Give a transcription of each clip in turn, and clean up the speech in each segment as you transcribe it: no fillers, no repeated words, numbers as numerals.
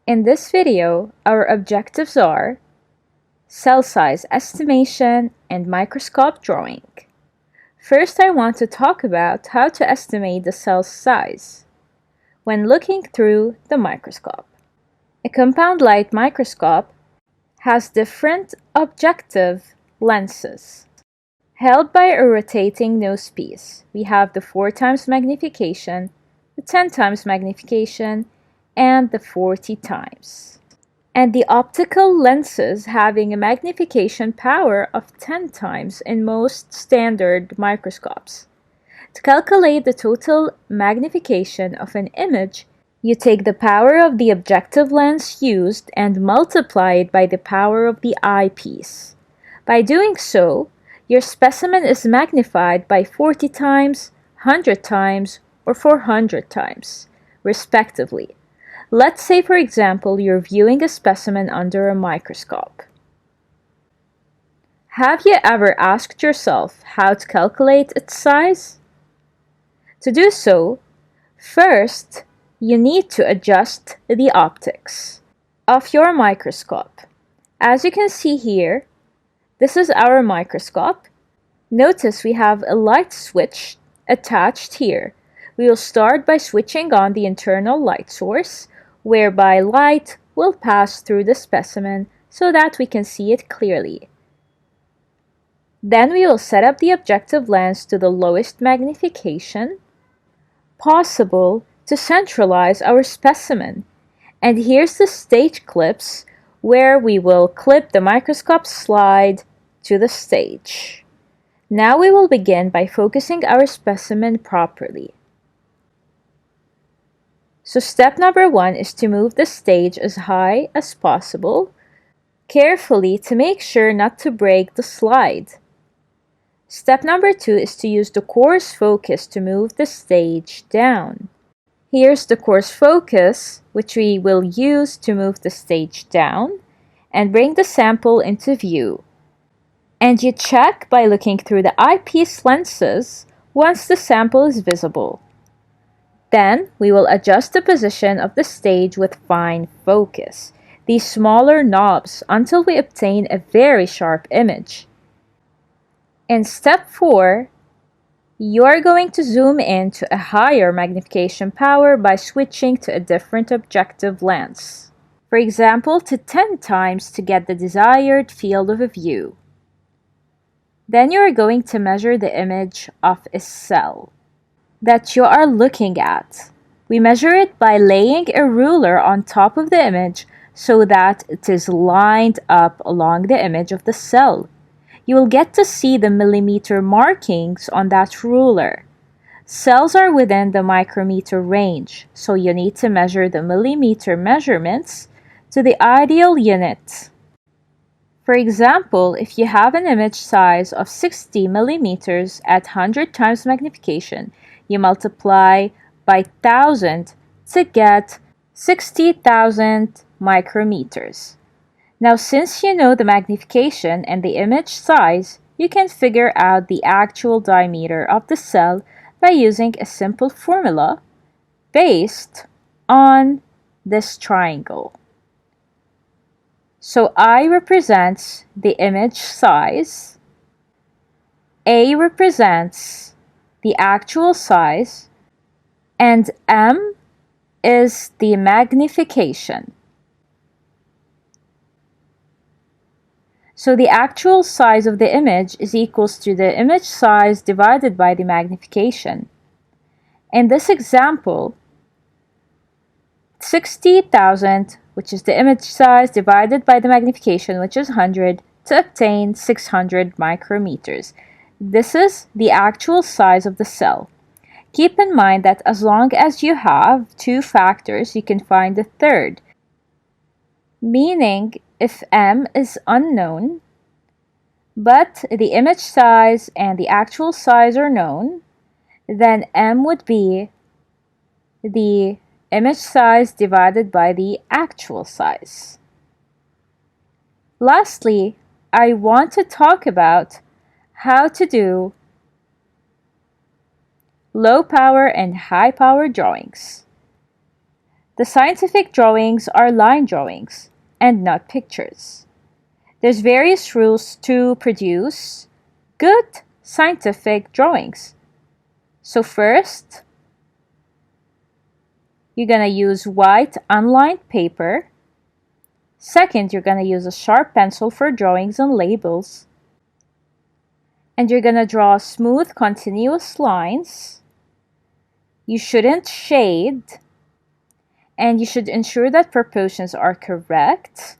In this video, our objectives are cell size estimation and microscope drawing. First, I want to talk about how to estimate the cell size when looking through the microscope. A compound light microscope has different objective lenses. Held by a rotating nose piece, we have the 4 times magnification, the 10 times magnification, and the 40 times. And the optical lenses having a magnification power of 10 times in most standard microscopes. To calculate the total magnification of an image, you take the power of the objective lens used and multiply it by the power of the eyepiece. By doing so, your specimen is magnified by 40 times, 100 times, or 400 times, respectively. Let's say, for example, you're viewing a specimen under a microscope. Have you ever asked yourself how to calculate its size? To do so, first, you need to adjust the optics of your microscope. As you can see here, this is our microscope. Notice we have a light switch attached here. We will start by switching on the internal light source, whereby light will pass through the specimen so that we can see it clearly. Then we will set up the objective lens to the lowest magnification possible to centralize our specimen. And here's the stage clips where we will clip the microscope slide to the stage. Now we will begin by focusing our specimen properly. So step number 1 is to move the stage as high as possible, carefully to make sure not to break the slide. Step number 2 is to use the coarse focus to move the stage down. Here's the coarse focus, which we will use to move the stage down and bring the sample into view. And you check by looking through the eyepiece lenses once the sample is visible. Then we will adjust the position of the stage with fine focus, these smaller knobs, until we obtain a very sharp image. In step 4, you are going to zoom in to a higher magnification power by switching to a different objective lens. For example, to 10 times to get the desired field of view. Then you are going to measure the image of a cell that you are looking at. We measure it by laying a ruler on top of the image so that it is lined up along the image of the cell. You will get to see the millimeter markings on that ruler. Cells are within the micrometer range, so you need to measure the millimeter measurements to the ideal unit. For example, if you have an image size of 60 millimeters at 100 times magnification, you multiply by 1000 to get 60,000 micrometers. Now, since you know the magnification and the image size, you can figure out the actual diameter of the cell by using a simple formula based on this triangle. So I represents the image size, A represents the actual size, and M is the magnification. So the actual size of the image is equals to the image size divided by the magnification. In this example, 60,000, which is the image size, divided by the magnification, which is 100, to obtain 600 micrometers. This is the actual size of the cell. Keep in mind that as long as you have 2 factors, you can find the third. Meaning, if M is unknown, but the image size and the actual size are known, then M would be the image size divided by the actual size. Lastly, I want to talk about how to do low power and high power drawings. The scientific drawings are line drawings and not pictures. There's various rules to produce good scientific drawings. So first, you're going to use white unlined paper. Second, you're going to use a sharp pencil for drawings and labels. And you're going to draw smooth, continuous lines. You shouldn't shade. And you should ensure that proportions are correct.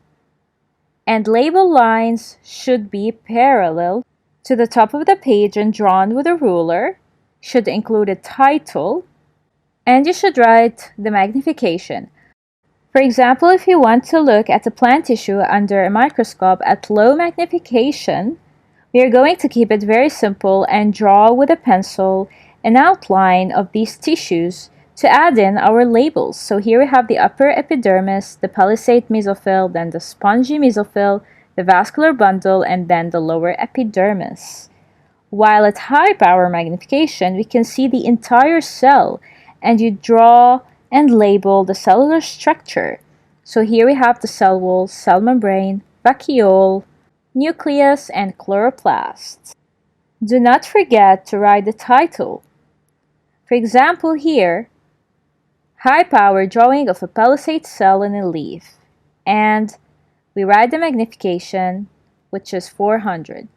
And label lines should be parallel to the top of the page and drawn with a ruler. Should include a title. And you should write the magnification. For example, if you want to look at a plant tissue under a microscope at low magnification, we are going to keep it very simple and draw with a pencil an outline of these tissues to add in our labels. So here we have the upper epidermis, the palisade mesophyll, then the spongy mesophyll, the vascular bundle, and then the lower epidermis. While at high power magnification, we can see the entire cell, and you draw and label the cellular structure. So here we have the cell wall, cell membrane, vacuole, nucleus, and chloroplast. Do not forget to write the title. For example here, high power drawing of a palisade cell in a leaf. And we write the magnification, which is 400.